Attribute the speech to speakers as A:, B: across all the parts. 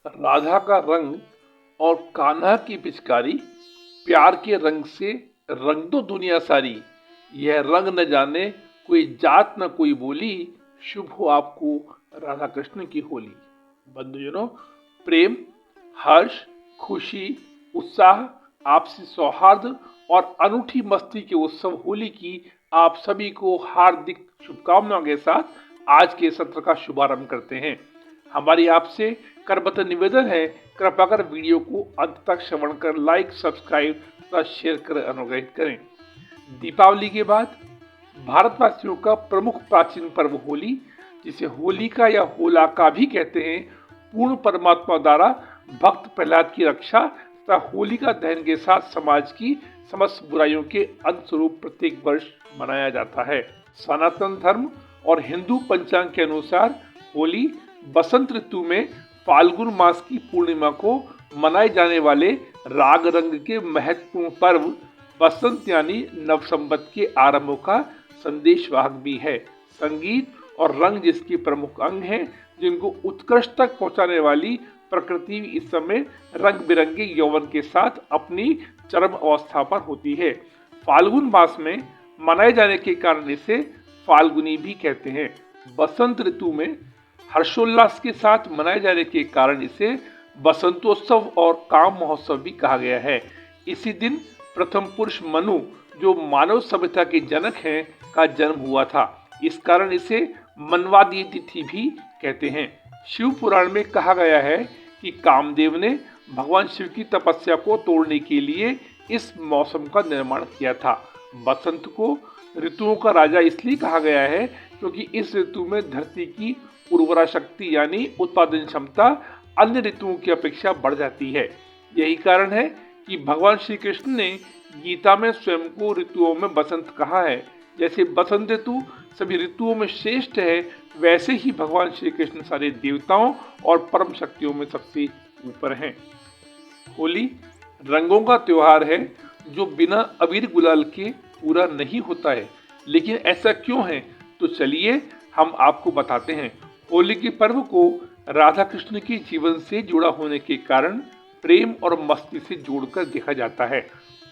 A: राधा का रंग और कान्हा की पिचकारी, प्यार के रंग से रंग दो दुनिया सारी। यह रंग न जाने कोई जात न कोई बोली, शुभ हो आपको राधा कृष्ण की होली। बंधुजनों, प्रेम, हर्ष, खुशी, उत्साह, आपसी सौहार्द और अनूठी मस्ती के उत्सव होली की आप सभी को हार्दिक शुभकामनाओं के साथ आज के सत्र का शुभारंभ करते हैं। हमारी आपसे करबद्ध निवेदन है, कृपया कर वीडियो को अंत तक श्रवण कर लाइक, सब्सक्राइब तथा शेयर कर अनुग्रहित करें। दीपावली के बाद भारतवासियों का प्रमुख प्राचीन पर्व होली, जिसे होलिका या होलाका भी कहते हैं, पूर्ण परमात्मा द्वारा भक्त प्रहलाद की रक्षा तथा होलिका दहन के साथ समाज की समस्त बुराइयों के अंत स्वरूप प्रत्येक वर्ष मनाया जाता है। सनातन धर्म और हिंदू पंचांग के अनुसार होली बसंत ऋतु में फाल्गुन मास की पूर्णिमा को मनाए जाने वाले राग रंग के महत्वपूर्ण पर्व बसंत यानी नवसंवत के आरंभ का संदेशवाहक भी है। संगीत और रंग जिसके प्रमुख अंग हैं, जिनको उत्कृष्ट तक पहुंचाने वाली प्रकृति इस समय रंग बिरंगे यौवन के साथ अपनी चरम अवस्था पर होती है। फाल्गुन मास में मनाए जाने के कारण इसे फाल्गुनी भी कहते हैं। बसंत ऋतु में हर्षोल्लास के साथ मनाए जाने के कारण इसे बसंतोत्सव और काम महोत्सव भी कहा गया है। इसी दिन प्रथम पुरुष मनु, जो मानव सभ्यता के जनक हैं, का जन्म हुआ था। इस कारण इसे मनवादी तिथि भी कहते हैं। शिव पुराण में कहा गया है कि कामदेव ने भगवान शिव की तपस्या को तोड़ने के लिए इस मौसम का निर्माण किया था। बसंत को ऋतुओं का राजा इसलिए कहा गया है क्योंकि इस ऋतु में धरती की उर्वरा शक्ति यानी उत्पादन क्षमता अन्य ऋतुओं की अपेक्षा बढ़ जाती है। यही कारण है कि भगवान श्री कृष्ण ने गीता में स्वयं को ऋतुओं में बसंत कहा है। जैसे बसंत ऋतु सभी ऋतुओं में श्रेष्ठ है, वैसे ही भगवान श्री कृष्ण सारे देवताओं और परम शक्तियों में सबसे ऊपर हैं। होली रंगों का त्योहार है जो बिना अबीर गुलाल के पूरा नहीं होता है। लेकिन ऐसा क्यों है, तो चलिए हम आपको बताते हैं। होली के पर्व को राधा कृष्ण के जीवन से जुड़ा होने के कारण प्रेम और मस्ती से जोड़कर देखा जाता है।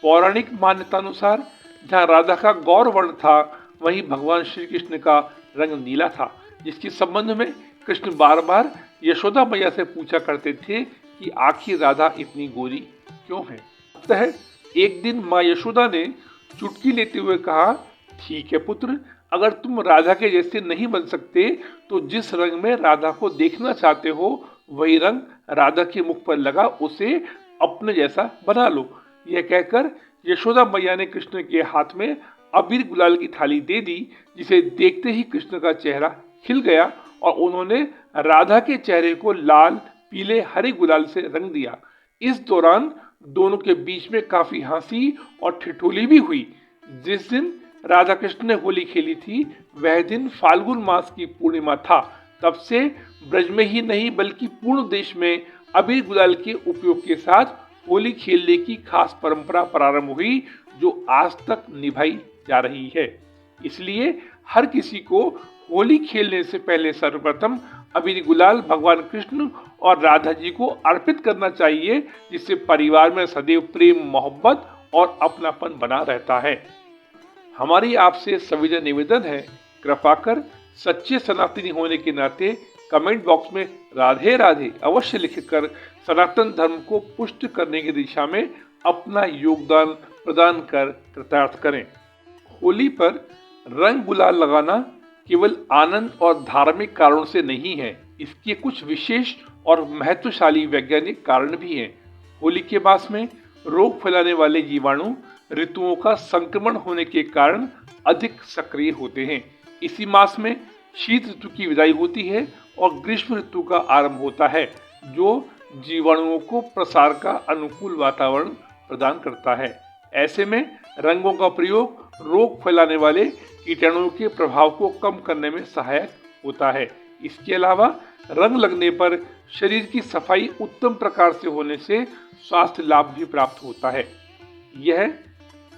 A: पौराणिक मान्यतानुसार जहाँ राधा का गौर वर्ण था, वहीं भगवान श्री कृष्ण का रंग नीला था, जिसके संबंध में कृष्ण बार बार यशोदा मैया से पूछा करते थे कि आखिर राधा इतनी गोरी क्यों है। अतः एक दिन माँ यशोदा ने चुटकी लेते हुए कहा, ठीक है पुत्र, अगर तुम राधा के जैसे नहीं बन सकते तो जिस रंग में राधा को देखना चाहते हो वही रंग राधा के मुख पर लगा उसे अपने जैसा बना लो। यह कहकर यशोदा मैया ने कृष्ण के हाथ में अबीर गुलाल की थाली दे दी, जिसे देखते ही कृष्ण का चेहरा खिल गया और उन्होंने राधा के चेहरे को लाल, पीले, हरे गुलाल से रंग दिया। इस दौरान दोनों के बीच में काफी हंसी और ठिठोली भी हुई। जिस दिन राधा कृष्ण ने होली खेली थी वह दिन फाल्गुन मास की पूर्णिमा था। तब से ब्रज में ही नहीं बल्कि पूर्ण देश में अबीर गुलाल के उपयोग के साथ होली खेलने की खास परंपरा प्रारंभ हुई, जो आज तक निभाई जा रही है। इसलिए हर किसी को होली खेलने से पहले सर्वप्रथम अबीर गुलाल भगवान कृष्ण और राधा जी को अर्पित करना चाहिए, जिससे परिवार में सदैव प्रेम, मोहब्बत और अपनापन बना रहता है। हमारी आपसे सविनय निवेदन है, कृपा कर सच्चे सनातनी होने के नाते कमेंट बॉक्स में राधे राधे अवश्य लिखकर सनातन धर्म को पुष्ट करने की दिशा में अपना योगदान प्रदान कर कृतार्थ करें। होली पर रंग गुलाल लगाना केवल आनंद और धार्मिक कारणों से नहीं है, इसके कुछ विशेष और महत्वशाली वैज्ञानिक कारण भी हैं। होली के मास में रोग फैलाने वाले जीवाणु ऋतुओं का संक्रमण होने के कारण अधिक सक्रिय होते हैं। इसी मास में शीत ऋतु की विदाई होती है और ग्रीष्म ऋतु का आरंभ होता है, जो जीवाणुओं को प्रसार का अनुकूल वातावरण प्रदान करता है। ऐसे में रंगों का प्रयोग रोग फैलाने वाले कीटाणुओं के प्रभाव को कम करने में सहायक होता है। इसके अलावा रंग लगने पर शरीर की सफाई उत्तम प्रकार से होने से स्वास्थ्य लाभ भी प्राप्त होता है। यह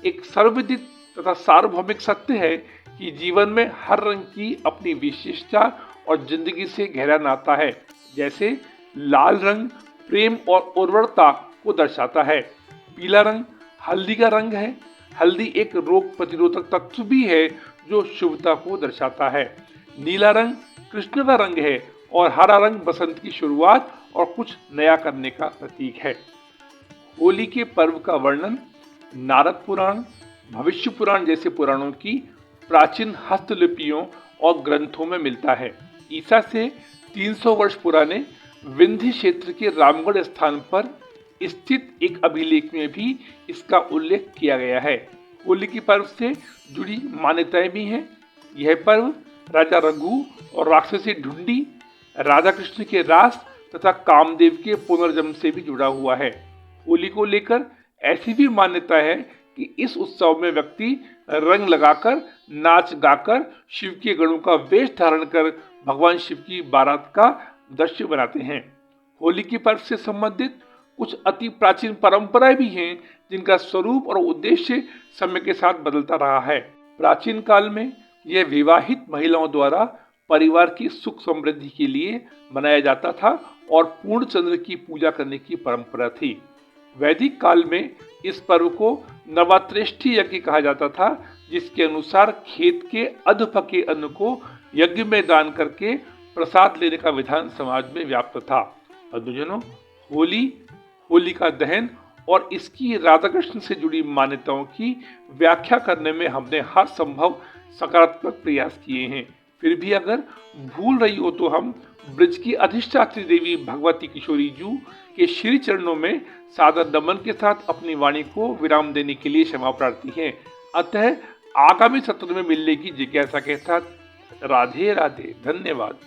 A: एक सर्वविदित तथा सार्वभौमिक सत्य है कि जीवन में हर रंग की अपनी विशेषता और जिंदगी से गहरा नाता है। जैसे लाल रंग प्रेम और उर्वरता को दर्शाता है। पीला रंग हल्दी का रंग है। हल्दी एक रोग प्रतिरोधक तत्व भी है जो शुभता को दर्शाता है। नीला रंग कृष्ण का रंग है और हरा रंग बसंत की शुरुआत और कुछ नया करने का प्रतीक है। होली के पर्व का वर्णन नारद पुराण, भविष्य पुराण जैसे पुराणों की प्राचीन हस्तलिपियों और ग्रंथों में मिलता है। ईसा से 300 वर्ष पुराने विंध्य क्षेत्र के रामगढ़ स्थान पर स्थित एक अभिलेख में भी इसका उल्लेख किया गया है। होली के पर्व से जुड़ी मान्यताएं भी हैं। यह पर्व राजा रघु और राक्षसी ढूंढी, राधा कृष्ण के रास तथा कामदेव के पुनर्जन्म से भी जुड़ा हुआ है। होली को लेकर ऐसी भी मान्यता है कि इस उत्सव में व्यक्ति रंग लगाकर, नाच गाकर, शिव के गणों का वेश धारण कर भगवान शिव की बारात का दृश्य बनाते हैं। होली के पर्व से संबंधित कुछ अति प्राचीन परंपराएं भी हैं जिनका स्वरूप और उद्देश्य समय के साथ बदलता रहा है। प्राचीन काल में यह विवाहित महिलाओं द्वारा परिवार की सुख समृद्धि के लिए मनाया जाता था और पूर्ण चंद्र की पूजा करने की परंपरा थी। वैदिक काल में इस पर्व को नवात्रेष्ठी यज्ञ कहा जाता था, जिसके अनुसार खेत के अध पके अन्न को यज्ञ में दान करके प्रसाद लेने का विधान समाज में व्याप्त था। बंधुजनों, होली का दहन और इसकी राधा कृष्ण से जुड़ी मान्यताओं की व्याख्या करने में हमने हर संभव सकारात्मक प्रयास किए हैं। फिर भी अगर भूल रही हो तो हम ब्रज की अधिष्ठात्री देवी भगवती किशोरी जी के श्री चरणों में सादर नमन के साथ अपनी वाणी को विराम देने के लिए क्षमा प्रार्थी हैं। अतः आगामी सत्र में मिलने की जिज्ञासा के साथ राधे राधे। धन्यवाद।